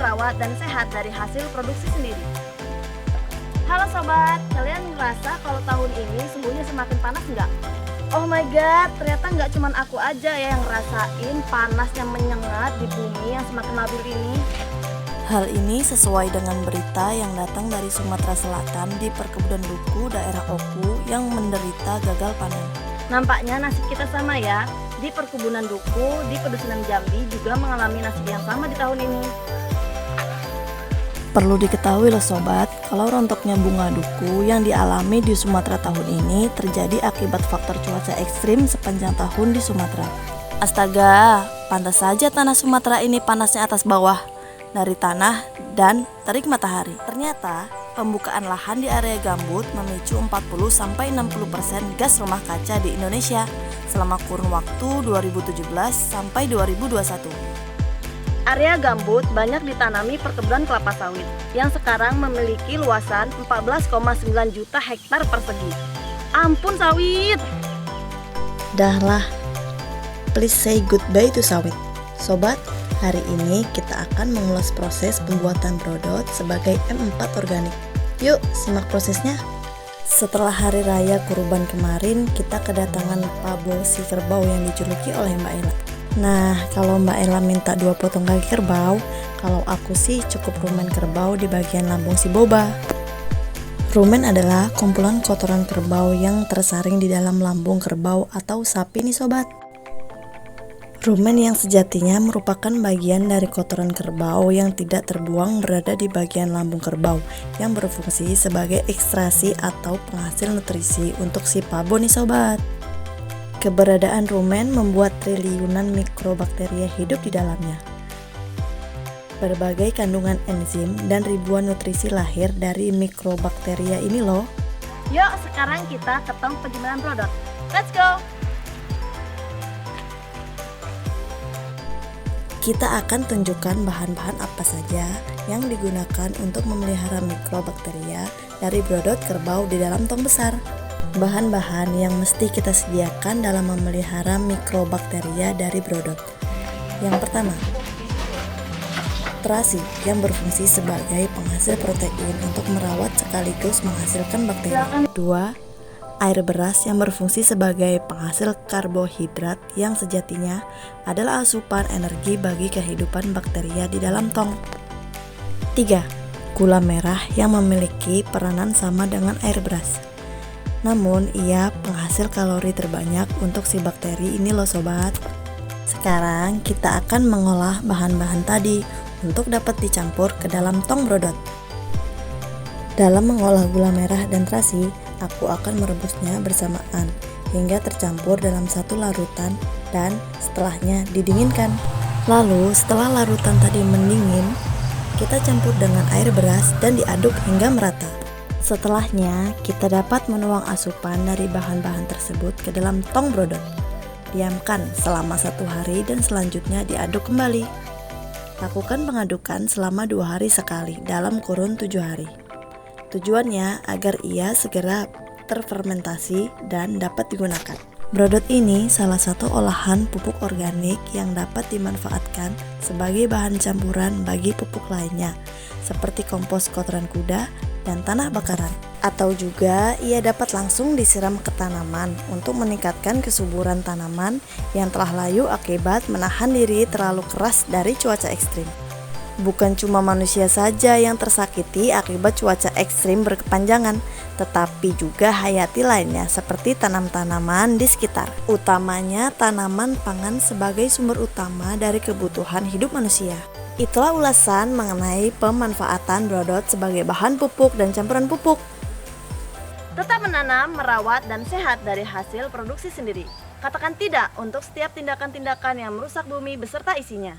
merawat, dan sehat dari hasil produksi sendiri. Halo sobat, kalian ngerasa kalau tahun ini suhunya semakin panas nggak? Oh my god, ternyata nggak cuma aku aja ya yang ngerasain panas yang menyengat di bumi yang semakin labil ini. Hal ini sesuai dengan berita yang datang dari Sumatera Selatan di perkebunan duku daerah Oku yang menderita gagal panen. Nampaknya nasib kita sama ya. Di perkebunan duku di Pedusunan Jambi juga mengalami nasib yang sama di tahun ini. Perlu diketahui loh sobat, kalau rontoknya bunga duku yang dialami di Sumatera tahun ini terjadi akibat faktor cuaca ekstrim sepanjang tahun di Sumatera. Astaga, pantas saja tanah Sumatera ini panasnya atas bawah, dari tanah dan terik matahari. Ternyata, pembukaan lahan di area gambut memicu 40-60% gas rumah kaca di Indonesia selama kurun waktu 2017 sampai 2021. Area gambut banyak ditanami perkebunan kelapa sawit yang sekarang memiliki luasan 14,9 juta hektar persegi. Ampun sawit! Dahlah, please say goodbye to sawit. Sobat, hari ini kita akan mengulas proses pembuatan brodot sebagai M4 organik. Yuk, simak prosesnya. Setelah hari raya Kurban kemarin, kita kedatangan pabol si kerbau yang dijuluki oleh Mbak Ella. Nah, kalau Mbak Ella minta 2 potong kaki kerbau, kalau aku sih cukup rumen kerbau di bagian lambung si boba. Rumen adalah kumpulan kotoran kerbau yang tersaring di dalam lambung kerbau atau sapi nih sobat. Rumen yang sejatinya merupakan bagian dari kotoran kerbau yang tidak terbuang berada di bagian lambung kerbau yang berfungsi sebagai ekstrasi atau penghasil nutrisi untuk si pabo nih sobat. Keberadaan rumen membuat triliunan mikrobakteria hidup di dalamnya. Berbagai kandungan enzim dan ribuan nutrisi lahir dari mikrobakteria ini loh. Yuk, sekarang kita ke tong penjemputan brodot. Let's go! Kita akan tunjukkan bahan-bahan apa saja yang digunakan untuk memelihara mikrobakteria dari brodot kerbau di dalam tong besar. Bahan-bahan yang mesti kita sediakan dalam memelihara mikrobakteria dari brodot. Yang pertama, terasi yang berfungsi sebagai penghasil protein untuk merawat sekaligus menghasilkan bakteri. 2. Air beras yang berfungsi sebagai penghasil karbohidrat yang sejatinya adalah asupan energi bagi kehidupan bakteria di dalam tong. 3. Gula merah yang memiliki peranan sama dengan air beras. Namun, ia penghasil kalori terbanyak untuk si bakteri ini loh sobat. Sekarang kita akan mengolah bahan-bahan tadi untuk dapat dicampur ke dalam tong brodot. Dalam mengolah gula merah dan terasi, aku akan merebusnya bersamaan hingga tercampur dalam satu larutan dan setelahnya didinginkan. Lalu, setelah larutan tadi mendingin, kita campur dengan air beras dan diaduk hingga merata. Setelahnya, kita dapat menuang asupan dari bahan-bahan tersebut ke dalam tong brodot. Diamkan selama 1 hari dan selanjutnya diaduk kembali. Lakukan pengadukan selama 2 hari sekali dalam kurun 7 hari. Tujuannya agar ia segera terfermentasi dan dapat digunakan. Brodot ini salah satu olahan pupuk organik yang dapat dimanfaatkan sebagai bahan campuran bagi pupuk lainnya, seperti kompos kotoran kuda dan tanah bakaran. Atau juga ia dapat langsung disiram ke tanaman untuk meningkatkan kesuburan tanaman yang telah layu akibat menahan diri terlalu keras dari cuaca ekstrim. Bukan cuma manusia saja yang tersakiti akibat cuaca ekstrim berkepanjangan, tetapi juga hayati lainnya seperti tanam-tanaman di sekitar. Utamanya tanaman pangan sebagai sumber utama dari kebutuhan hidup manusia. Itulah ulasan mengenai pemanfaatan brodot sebagai bahan pupuk dan campuran pupuk. Tetap menanam, merawat, dan sehat dari hasil produksi sendiri. Katakan tidak untuk setiap tindakan-tindakan yang merusak bumi beserta isinya.